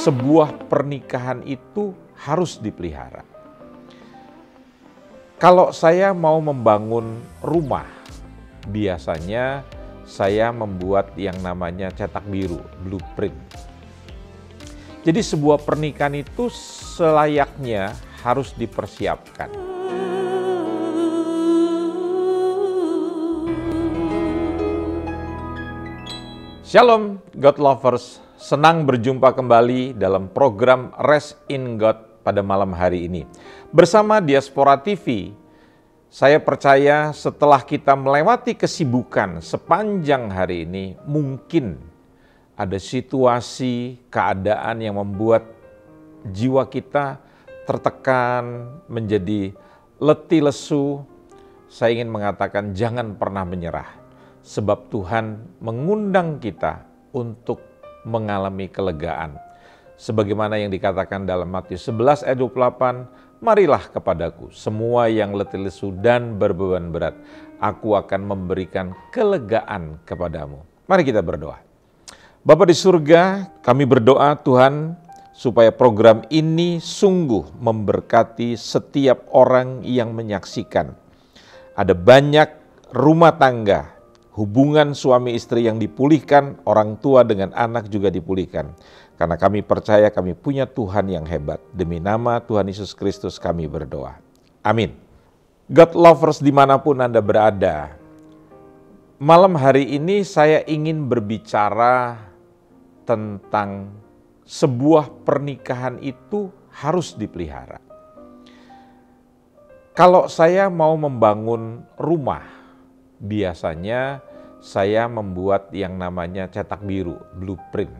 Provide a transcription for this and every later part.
sebuah pernikahan itu harus dipelihara. Kalau saya mau membangun rumah, biasanya saya membuat yang namanya cetak biru, blueprint. Jadi sebuah pernikahan itu selayaknya harus dipersiapkan. Shalom God Lovers, senang berjumpa kembali dalam program Rest in God pada malam hari ini. Bersama Diaspora TV, saya percaya setelah kita melewati kesibukan sepanjang hari ini, mungkin ada situasi, keadaan yang membuat jiwa kita tertekan, menjadi letih lesu. Saya ingin mengatakan jangan pernah menyerah, sebab Tuhan mengundang kita untuk mengalami kelegaan. Sebagaimana yang dikatakan dalam Matius 11 ayat 28, marilah kepadaku semua yang letih lesu dan berbeban berat, aku akan memberikan kelegaan kepadamu. Mari kita berdoa. Bapa di surga, kami berdoa Tuhan supaya program ini sungguh memberkati setiap orang yang menyaksikan. Ada banyak rumah tangga, hubungan suami istri yang dipulihkan, orang tua dengan anak juga dipulihkan. Karena kami percaya kami punya Tuhan yang hebat. Demi nama Tuhan Yesus Kristus kami berdoa. Amin. God Lovers dimanapun Anda berada, malam hari ini saya ingin berbicara tentang sebuah pernikahan itu harus dipelihara. Kalau saya mau membangun rumah, biasanya saya membuat yang namanya cetak biru, blueprint.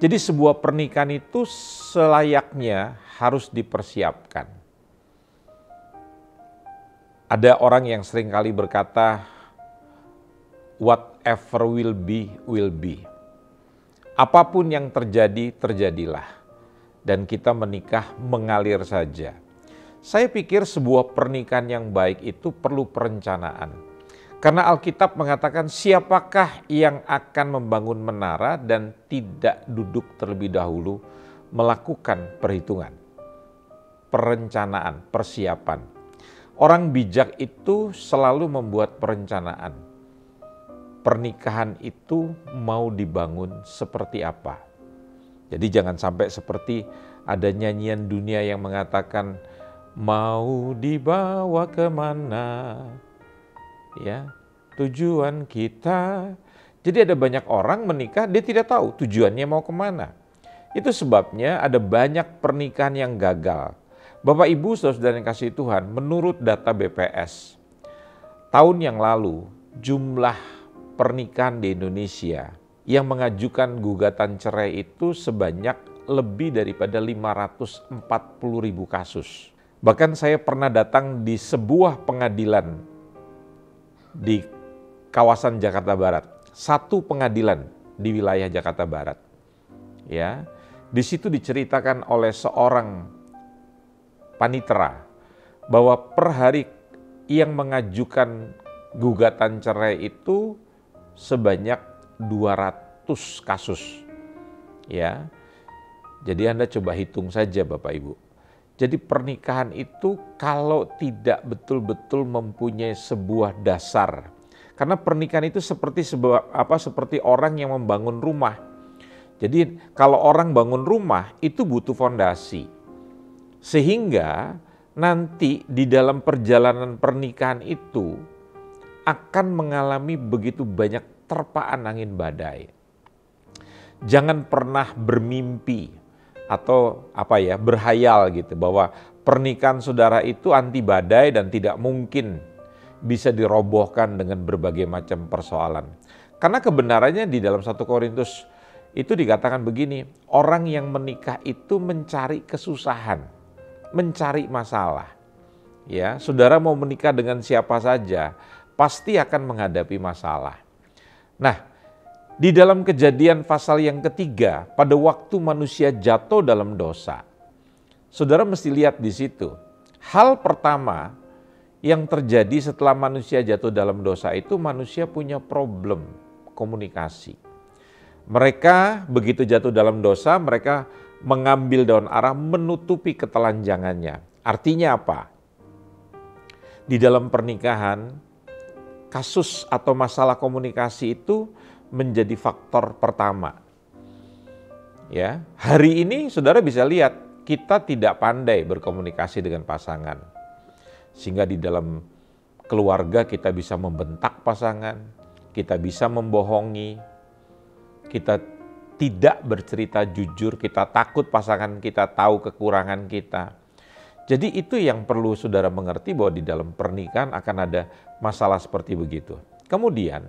Jadi sebuah pernikahan itu selayaknya harus dipersiapkan. Ada orang yang seringkali berkata, whatever will be, will be. Apapun yang terjadi, terjadilah. Dan kita menikah mengalir saja. Saya pikir sebuah pernikahan yang baik itu perlu perencanaan. Karena Alkitab mengatakan siapakah yang akan membangun menara dan tidak duduk terlebih dahulu melakukan perhitungan, perencanaan, persiapan. Orang bijak itu selalu membuat perencanaan. Pernikahan itu mau dibangun seperti apa. Jadi jangan sampai seperti ada nyanyian dunia yang mengatakan mau dibawa kemana, ya, tujuan kita. Jadi ada banyak orang menikah, dia tidak tahu tujuannya mau kemana. Itu sebabnya ada banyak pernikahan yang gagal. Bapak Ibu saudara yang kasih Tuhan, menurut data BPS, tahun yang lalu jumlah pernikahan di Indonesia yang mengajukan gugatan cerai itu sebanyak lebih daripada 540.000 kasus. Bahkan saya pernah datang di sebuah pengadilan di kawasan Jakarta Barat, satu pengadilan di wilayah Jakarta Barat. Ya, di situ diceritakan oleh seorang panitera bahwa per hari yang mengajukan gugatan cerai itu sebanyak 200 kasus. Ya. Jadi Anda coba hitung saja Bapak Ibu. Jadi pernikahan itu kalau tidak betul-betul mempunyai sebuah dasar. Karena pernikahan itu seperti orang yang membangun rumah. Jadi kalau orang bangun rumah itu butuh fondasi. Sehingga nanti di dalam perjalanan pernikahan itu akan mengalami begitu banyak terpaan angin badai. Jangan pernah bermimpi atau berhayal gitu bahwa pernikahan saudara itu anti badai dan tidak mungkin bisa dirobohkan dengan berbagai macam persoalan. Karena kebenarannya di dalam 1 Korintus itu dikatakan begini, orang yang menikah itu mencari kesusahan, mencari masalah. Ya, saudara mau menikah dengan siapa saja, pasti akan menghadapi masalah. Nah, di dalam Kejadian pasal yang ketiga, pada waktu manusia jatuh dalam dosa, saudara mesti lihat di situ. Hal pertama yang terjadi setelah manusia jatuh dalam dosa itu manusia punya problem komunikasi. Mereka begitu jatuh dalam dosa, mereka mengambil daun ara menutupi ketelanjangannya. Artinya apa? Di dalam pernikahan, kasus atau masalah komunikasi itu menjadi faktor pertama. Ya, hari ini saudara bisa lihat kita tidak pandai berkomunikasi dengan pasangan. Sehingga di dalam keluarga kita bisa membentak pasangan, kita bisa membohongi, kita tidak bercerita jujur, kita takut pasangan kita tahu kekurangan kita. Jadi itu yang perlu saudara mengerti bahwa di dalam pernikahan akan ada masalah seperti begitu. Kemudian,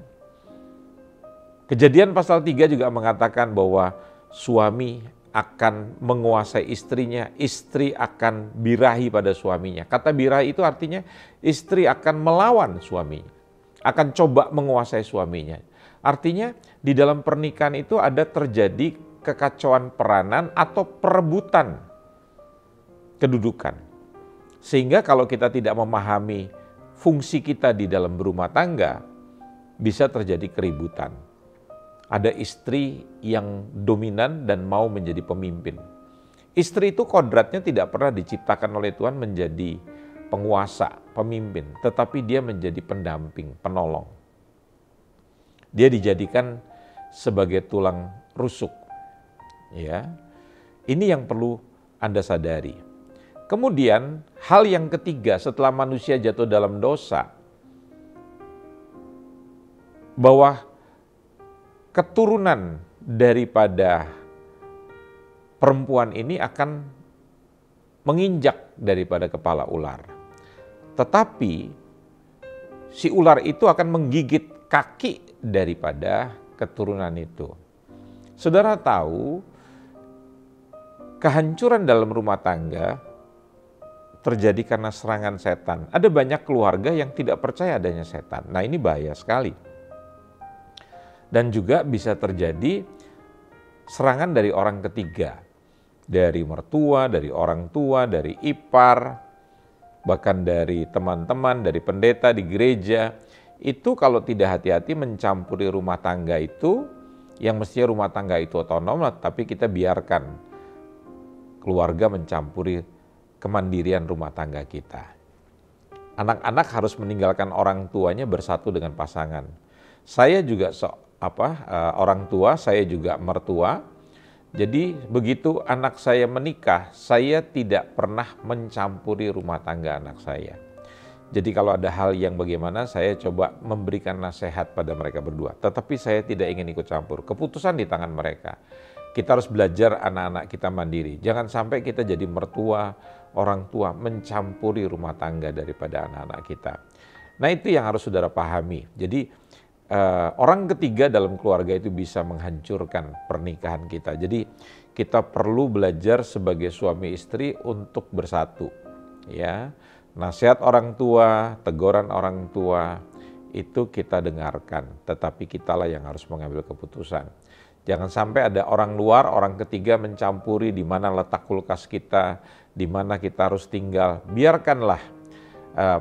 Kejadian pasal 3 juga mengatakan bahwa suami akan menguasai istrinya, istri akan birahi pada suaminya. Kata birahi itu artinya istri akan melawan suaminya, akan coba menguasai suaminya. Artinya di dalam pernikahan itu ada terjadi kekacauan peranan atau perebutan kedudukan. Sehingga kalau kita tidak memahami fungsi kita di dalam berumah tangga, bisa terjadi keributan. Ada istri yang dominan dan mau menjadi pemimpin. Istri itu kodratnya tidak pernah diciptakan oleh Tuhan menjadi penguasa, pemimpin, tetapi dia menjadi pendamping, penolong. Dia dijadikan sebagai tulang rusuk. Ya. Ini yang perlu Anda sadari. Kemudian hal yang ketiga setelah manusia jatuh dalam dosa, bahwa keturunan daripada perempuan ini akan menginjak daripada kepala ular. Tetapi si ular itu akan menggigit kaki daripada keturunan itu. Saudara tahu, kehancuran dalam rumah tangga terjadi karena serangan setan. Ada banyak keluarga yang tidak percaya adanya setan. Nah, ini bahaya sekali. Dan juga bisa terjadi serangan dari orang ketiga, dari mertua, dari orang tua, dari ipar, bahkan dari teman-teman, dari pendeta di gereja. Itu kalau tidak hati-hati mencampuri rumah tangga itu, yang mestinya rumah tangga itu otonom, tapi kita biarkan keluarga mencampuri kemandirian rumah tangga kita. Anak-anak harus meninggalkan orang tuanya bersatu dengan pasangan. Saya juga orang tua, saya juga mertua. Jadi begitu anak saya menikah, saya tidak pernah mencampuri rumah tangga anak saya. Jadi kalau ada hal yang bagaimana, saya coba memberikan nasihat pada mereka berdua. Tetapi saya tidak ingin ikut campur. Keputusan di tangan mereka. Kita harus belajar anak-anak kita mandiri. Jangan sampai kita jadi mertua, orang tua mencampuri rumah tangga daripada anak-anak kita. Nah, itu yang harus saudara pahami. Jadi orang ketiga dalam keluarga itu bisa menghancurkan pernikahan kita. Jadi kita perlu belajar sebagai suami istri untuk bersatu. Ya, nasihat orang tua, teguran orang tua itu kita dengarkan, tetapi kitalah yang harus mengambil keputusan. Jangan sampai ada orang luar, orang ketiga mencampuri di mana letak kulkas kita, di mana kita harus tinggal. Biarkanlah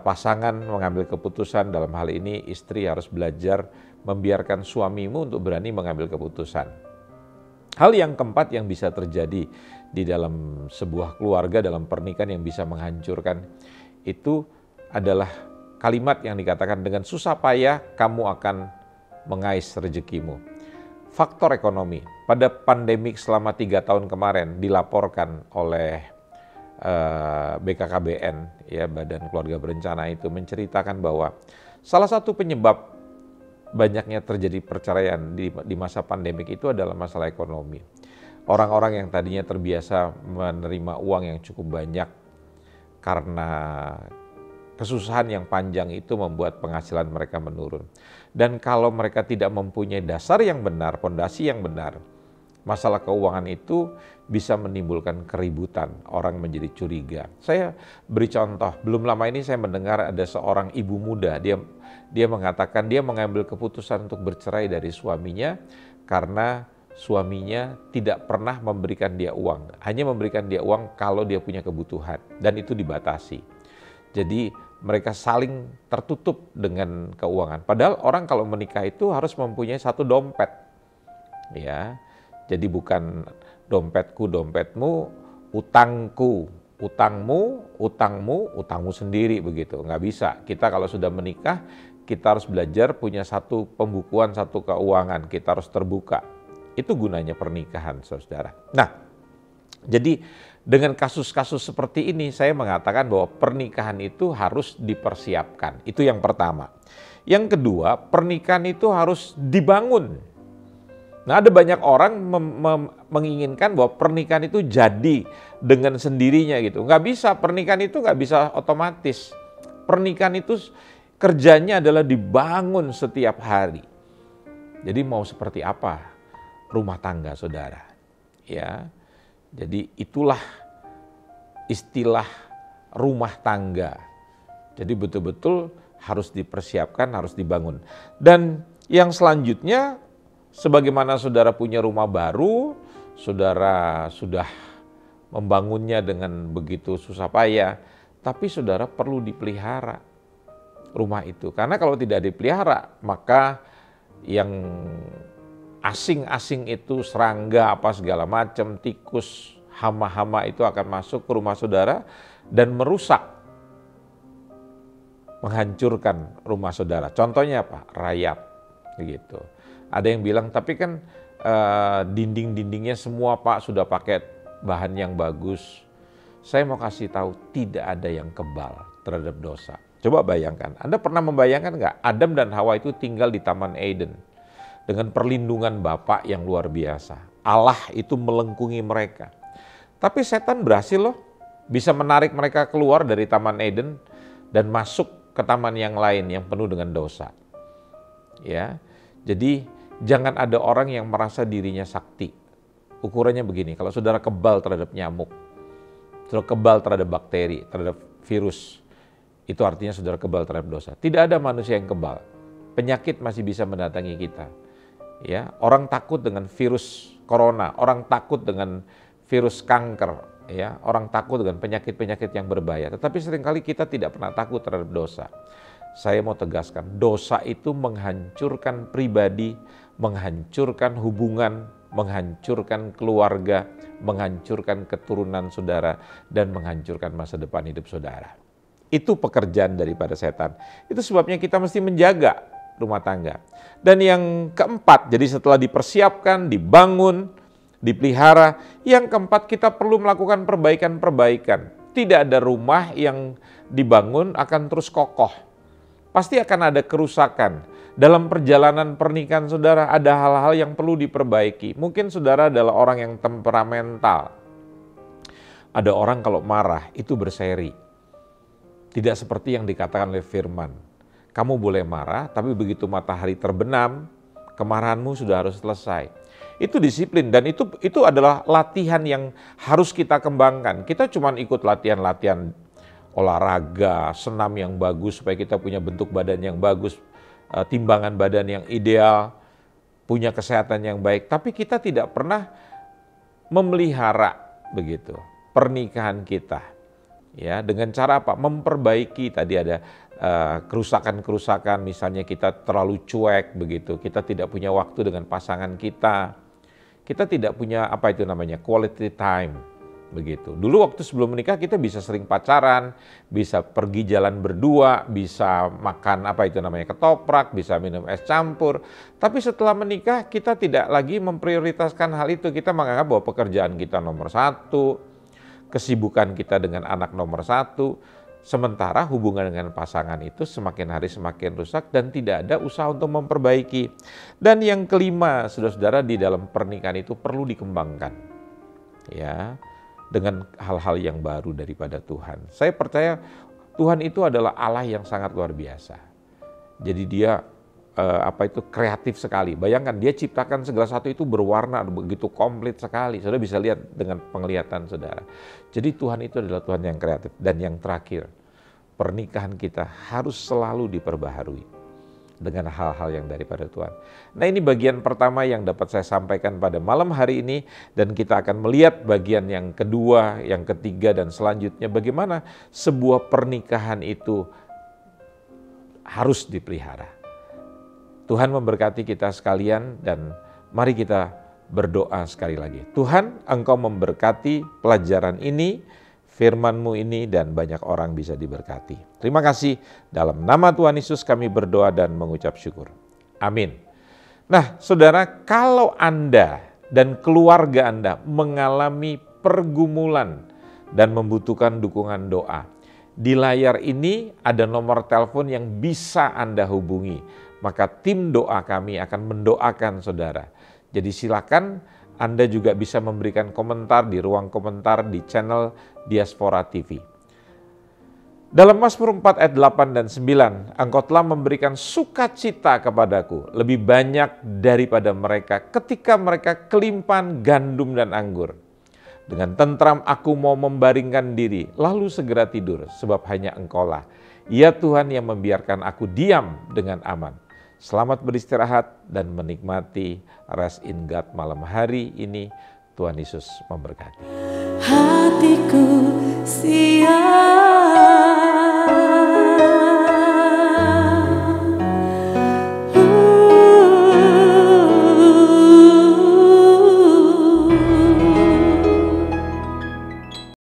pasangan mengambil keputusan. Dalam hal ini istri harus belajar membiarkan suamimu untuk berani mengambil keputusan. Hal yang keempat yang bisa terjadi di dalam sebuah keluarga, dalam pernikahan yang bisa menghancurkan, itu adalah kalimat yang dikatakan dengan susah payah kamu akan mengais rezekimu. Faktor ekonomi. Pada pandemik selama 3 tahun kemarin dilaporkan oleh BKKBN, ya, Badan Keluarga Berencana, itu menceritakan bahwa salah satu penyebab banyaknya terjadi perceraian di masa pandemik itu adalah masalah ekonomi. Orang-orang yang tadinya terbiasa menerima uang yang cukup banyak karena kesusahan yang panjang itu membuat penghasilan mereka menurun. Dan kalau mereka tidak mempunyai dasar yang benar, fondasi yang benar, masalah keuangan itu bisa menimbulkan keributan, orang menjadi curiga. Saya beri contoh, belum lama ini saya mendengar ada seorang ibu muda, dia mengatakan dia mengambil keputusan untuk bercerai dari suaminya karena suaminya tidak pernah memberikan dia uang, hanya memberikan dia uang kalau dia punya kebutuhan, dan itu dibatasi. Jadi mereka saling tertutup dengan keuangan. Padahal orang kalau menikah itu harus mempunyai satu dompet. ya. Jadi bukan dompetku, dompetmu, utangku, utangmu, utangmu, utangmu sendiri begitu. Nggak bisa. Kita kalau sudah menikah, kita harus belajar punya satu pembukuan, satu keuangan. Kita harus terbuka. Itu gunanya pernikahan, saudara. Nah, jadi dengan kasus-kasus seperti ini, saya mengatakan bahwa pernikahan itu harus dipersiapkan. Itu yang pertama. Yang kedua, pernikahan itu harus dibangun. Nah, ada banyak orang menginginkan bahwa pernikahan itu jadi dengan sendirinya gitu. Nggak bisa, pernikahan itu nggak bisa otomatis. Pernikahan itu kerjanya adalah dibangun setiap hari. Jadi mau seperti apa rumah tangga saudara? Ya, jadi itulah istilah rumah tangga. Jadi betul-betul harus dipersiapkan, harus dibangun. Dan yang selanjutnya, sebagaimana saudara punya rumah baru, saudara sudah membangunnya dengan begitu susah payah, tapi saudara perlu dipelihara rumah itu. Karena kalau tidak dipelihara, maka yang asing-asing itu, serangga apa segala macam, tikus, hama-hama itu akan masuk ke rumah saudara dan merusak, menghancurkan rumah saudara. Contohnya apa? Rayap, begitu. Ada yang bilang, tapi kan dinding-dindingnya semua Pak sudah pakai bahan yang bagus. Saya mau kasih tahu, tidak ada yang kebal terhadap dosa. Coba bayangkan, Anda pernah membayangkan nggak? Adam dan Hawa itu tinggal di Taman Eden dengan perlindungan Bapa yang luar biasa. Allah itu melengkungi mereka. Tapi setan berhasil loh, bisa menarik mereka keluar dari Taman Eden dan masuk ke taman yang lain yang penuh dengan dosa. Ya, jadi jangan ada orang yang merasa dirinya sakti. Ukurannya begini, kalau saudara kebal terhadap nyamuk, saudara kebal terhadap bakteri, terhadap virus, itu artinya saudara kebal terhadap dosa. Tidak ada manusia yang kebal. Penyakit masih bisa mendatangi kita. Ya, orang takut dengan virus corona, orang takut dengan virus kanker, ya, orang takut dengan penyakit-penyakit yang berbahaya. Tetapi seringkali kita tidak pernah takut terhadap dosa. Saya mau tegaskan, dosa itu menghancurkan pribadi, menghancurkan hubungan, menghancurkan keluarga, menghancurkan keturunan saudara, dan menghancurkan masa depan hidup saudara. Itu pekerjaan daripada setan. Itu sebabnya kita mesti menjaga rumah tangga. Dan yang keempat, jadi setelah dipersiapkan, dibangun, dipelihara, yang keempat kita perlu melakukan perbaikan-perbaikan. Tidak ada rumah yang dibangun akan terus kokoh. Pasti akan ada kerusakan. Dalam perjalanan pernikahan saudara ada hal-hal yang perlu diperbaiki. Mungkin saudara adalah orang yang temperamental. Ada orang kalau marah itu berseri. Tidak seperti yang dikatakan oleh firman. Kamu boleh marah, tapi begitu matahari terbenam, kemarahanmu sudah harus selesai. Itu disiplin dan itu adalah latihan yang harus kita kembangkan. Kita cuma ikut latihan-latihan olahraga, senam yang bagus supaya kita punya bentuk badan yang bagus, timbangan badan yang ideal, punya kesehatan yang baik. Tapi kita tidak pernah memelihara begitu pernikahan kita. Ya, dengan cara apa? Memperbaiki. Tadi ada kerusakan-kerusakan, misalnya kita terlalu cuek begitu. Kita tidak punya waktu dengan pasangan kita. Kita tidak punya quality time. Begitu. Dulu waktu sebelum menikah kita bisa sering pacaran, bisa pergi jalan berdua, bisa makan ketoprak, bisa minum es campur. Tapi setelah menikah kita tidak lagi memprioritaskan hal itu. Kita menganggap bahwa pekerjaan kita nomor satu, kesibukan kita dengan anak nomor satu. Sementara hubungan dengan pasangan itu semakin hari semakin rusak dan tidak ada usaha untuk memperbaiki. Dan yang kelima, saudara-saudara, di dalam pernikahan itu perlu dikembangkan. Ya, dengan hal-hal yang baru daripada Tuhan. Saya percaya Tuhan itu adalah Allah yang sangat luar biasa. Jadi dia kreatif sekali. Bayangkan dia ciptakan segala sesuatu itu berwarna begitu komplit sekali. Saudara bisa lihat dengan penglihatan saudara. Jadi Tuhan itu adalah Tuhan yang kreatif. Dan yang terakhir, pernikahan kita harus selalu diperbaharui dengan hal-hal yang daripada Tuhan. Nah, ini bagian pertama yang dapat saya sampaikan pada malam hari ini, dan kita akan melihat bagian yang kedua, yang ketiga, dan selanjutnya bagaimana sebuah pernikahan itu harus dipelihara. Tuhan memberkati kita sekalian, dan Mari kita berdoa sekali lagi. Tuhan, Engkau memberkati pelajaran ini, firman-Mu ini, dan banyak orang bisa diberkati. Terima kasih. Dalam nama Tuhan Yesus kami berdoa dan mengucap syukur. Amin. Nah, saudara, kalau Anda dan keluarga Anda mengalami pergumulan dan membutuhkan dukungan doa, di layar ini ada nomor telepon yang bisa Anda hubungi. Maka tim doa kami akan mendoakan saudara. Jadi silakan Anda juga bisa memberikan komentar di ruang komentar di channel Diaspora TV. Dalam Mazmur 4 ayat 8 dan 9, Engkau telah memberikan sukacita kepadaku lebih banyak daripada mereka ketika mereka kelimpahan gandum dan anggur. Dengan tentram aku mau membaringkan diri, lalu segera tidur, sebab hanya Engkaulah, ya Tuhan yang membiarkan aku diam dengan aman. Selamat beristirahat dan menikmati Rest in God malam hari ini. Tuhan Yesus memberkati. Hatiku